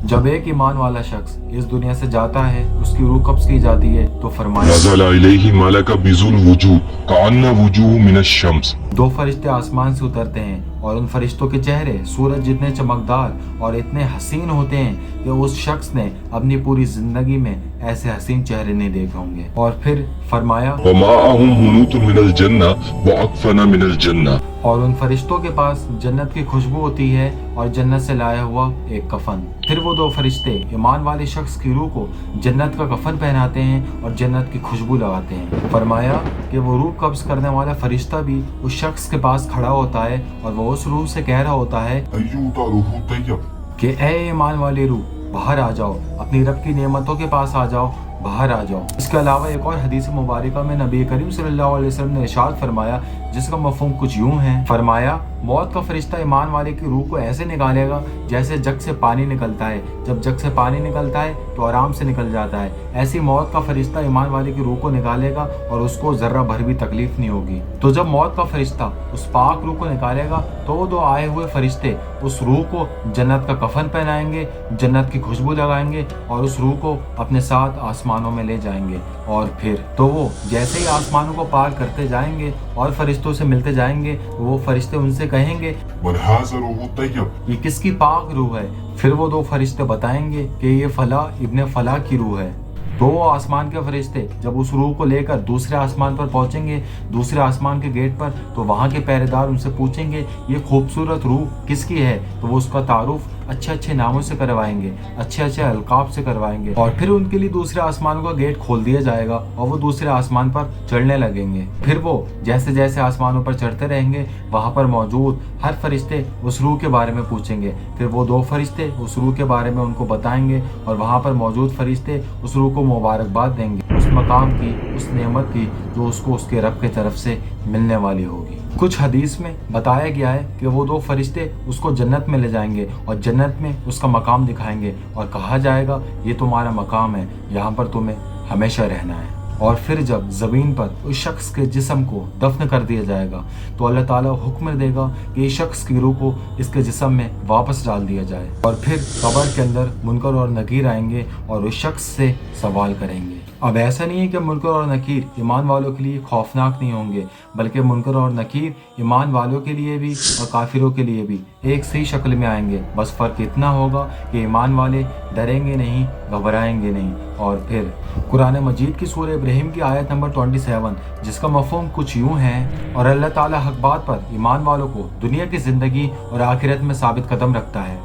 जब एक ईमान वाला शख्स इस दुनिया से जाता है, उसकी रूह कब्ज की जाती है, तो फरमाया नज़ल इलैहि मलक बिजुल वजूह कअन्न वजूह मिनश शम्स। दो फरिश्ते आसमान से उतरते हैं और उन फरिश्तों के चेहरे सूरज जितने चमकदार और इतने हसीन होते हैं कि उस शख्स ने अपनी पूरी जिंदगी में ऐसे हसीन चेहरे नहीं देखे होंगे। और फिर फरमाया वमाअहुम हुनूतुन मिनल जन्ना व अकफना मिनल जन्ना। और उन फरिश्तों के पास जन्नत की खुशबू होती है और जन्नत से लाया हुआ एक कफन। फिर वो दो फरिश्ते ईमान वाले शख्स की रूह को जन्नत का कफन पहनाते हैं और जन्नत की खुशबू लगाते हैं। फरमाया कि वो रूह कब्ज करने वाला फरिश्ता भी उस शख्स के पास खड़ा होता है और वो उस रूह से कह रहा होता है अय्युता रूहु तय्यब कि ए ईमान वाली रूह, बाहर आ जाओ, अपनी रब की नेमतों के पास आ जाओ, बाहर आ जाओ। इसके अलावा एक और हदीस मुबारका में नबी करीम सल्लल्लाहु अलैहि वसल्लम ने इरशाद फरमाया, जिसका मफहूम कुछ यूं है। फरमाया मौत का फरिश्ता ईमान वाले की रूह को ऐसे निकालेगा जैसे जग से पानी निकलता है। जब जग से पानी निकलता है तो आराम से निकल जाता है, ऐसी मौत का फरिश्ता ईमान वाले की रूह को निकालेगा और उसको जर्रा भर भी तकलीफ नहीं होगी। तो जब मौत का फरिश्ता उस पाक रूह को निकालेगा तो वो दो आए हुए फरिश्ते उस रूह को जन्नत का कफन पहनाएंगे, जन्नत की खुशबू लगाएंगे और उस रूह को अपने साथ आसमानों में ले जाएंगे। और फिर तो वो जैसे ही आसमानों को पार करते जाएंगे और फरिश्तों से मिलते जाएंगे, वो फरिश्ते उनसे कहेंगे वलहाज़ा रूहु तय्यब। ये किसकी पाक रूह है। फिर वो दो फरिश्ते बताएंगे कि ये फला इब्ने फला की रूह है। दो आसमान के फरिश्ते जब उस रूह को लेकर दूसरे आसमान पर पहुंचेंगे, दूसरे आसमान के गेट पर, तो वहां के पहरेदार उनसे पूछेंगे ये खूबसूरत रूह किसकी है। तो वो उसका तारुफ अच्छे अच्छे नामों से करवाएंगे, अच्छे अच्छे अलकाब से करवाएंगे और फिर उनके लिए दूसरे आसमान का गेट खोल दिया जाएगा और वो दूसरे आसमान पर चढ़ने लगेंगे। फिर वो जैसे जैसे आसमानों पर चढ़ते रहेंगे, वहां पर मौजूद हर फरिश्ते उस रूह के बारे में पूछेंगे। फिर वो दो फरिश्ते उस रूह के बारे में उनको बताएंगे और वहां पर मौजूद फरिश्ते उस रूह को मुबारकबाद देंगे उस मकाम की, उस नेमत की जो उसको उसके रब की तरफ से मिलने वाली होगी। कुछ हदीस में बताया गया है कि वो दो फरिश्ते उसको जन्नत में ले जाएंगे और जन्नत में उसका मकाम दिखाएंगे और कहा जाएगा ये तुम्हारा मकाम है, यहाँ पर तुम्हें हमेशा रहना है। और फिर जब ज़मीन पर उस शख्स के जिस्म को दफन कर दिया जाएगा तो अल्लाह ताला हुक्म देगा कि इस शख्स की रूह को इसके जिस्म में वापस डाल दिया जाए। और फिर कब्र के अंदर मुनकर और नकीर आएंगे और उस शख्स से सवाल करेंगे। अब ऐसा नहीं है कि मुनकर और नकीर ईमान वालों के लिए खौफनाक नहीं होंगे, बल्कि मुनकर और नकीर ईमान वालों के लिए भी और काफिरों के लिए भी एक सी शक्ल में आएंगे। बस फ़र्क इतना होगा कि ईमान वाले डरेंगे नहीं, घबराएंगे नहीं। और फिर कुरान मजीद की सूरह इब्राहिम की आयत नंबर 27, जिसका मफहूम कुछ यूं है, और अल्लाह ताला हक बात पर ईमान वालों को दुनिया की ज़िंदगी और आखिरत में साबित कदम रखता है।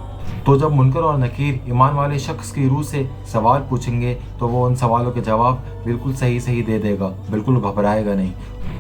तो जब मुनकर और नकीर ईमान वाले शख्स की रूह से सवाल पूछेंगे तो वो उन सवालों के जवाब बिल्कुल सही सही दे देगा, बिल्कुल घबराएगा नहीं।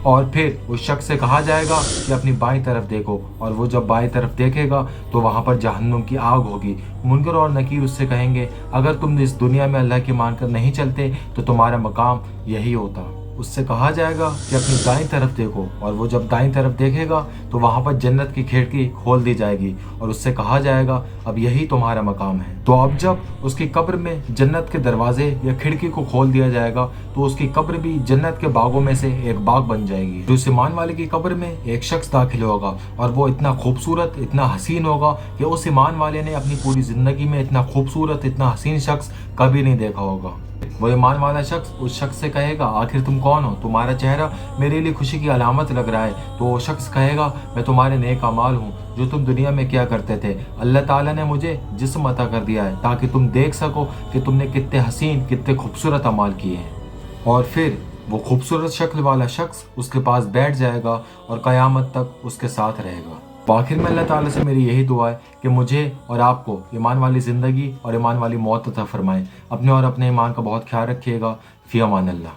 और फिर उस शख्स से कहा जाएगा कि अपनी बाईं तरफ देखो, और वो जब बाईं तरफ देखेगा तो वहाँ पर जहन्नुम की आग होगी। मुनकर और नकीर उससे कहेंगे अगर तुम इस दुनिया में अल्लाह की मानकर नहीं चलते तो तुम्हारा मकाम यही होता। उससे कहा जाएगा कि अपनी दाईं तरफ देखो, और वो जब दाईं तरफ देखेगा तो वहाँ पर जन्नत की खिड़की खोल दी जाएगी और उससे कहा जाएगा अब यही तुम्हारा मकाम है। तो अब जब उसकी कब्र में जन्नत के दरवाजे या खिड़की को खोल दिया जाएगा तो उसकी कब्र भी जन्नत के बागों में से एक बाग बन जाएगी। तो उस ईमान वाले की कब्र में एक शख्स दाखिल होगा और वो इतना खूबसूरत, इतना हसीन होगा कि उस ईमान वाले ने अपनी पूरी जिंदगी में इतना खूबसूरत, इतना हसीन शख्स कभी नहीं देखा होगा। वो ईमान वाला शख्स उस शख्स से कहेगा आखिर तुम कौन हो, तुम्हारा चेहरा मेरे लिए खुशी की अलामत लग रहा है। तो वो शख्स कहेगा मैं तुम्हारे नेक अमाल हूँ जो तुम दुनिया में क्या करते थे। अल्लाह ताला ने मुझे जिस्म अता कर दिया है ताकि तुम देख सको कि तुमने कितने हसीन, कितने खूबसूरत अमाल किए हैं। और फिर वो खूबसूरत शक्ल वाला शख्स उसके पास बैठ जाएगा और क़यामत तक उसके साथ रहेगा। आखिर में अल्लाह ताला से मेरी यही दुआ है कि मुझे और आपको ईमान वाली ज़िंदगी और ईमान वाली मौत अता फरमाएं। अपने और अपने ईमान का बहुत ख्याल रखिएगा। फ़ी अमान अल्लाह।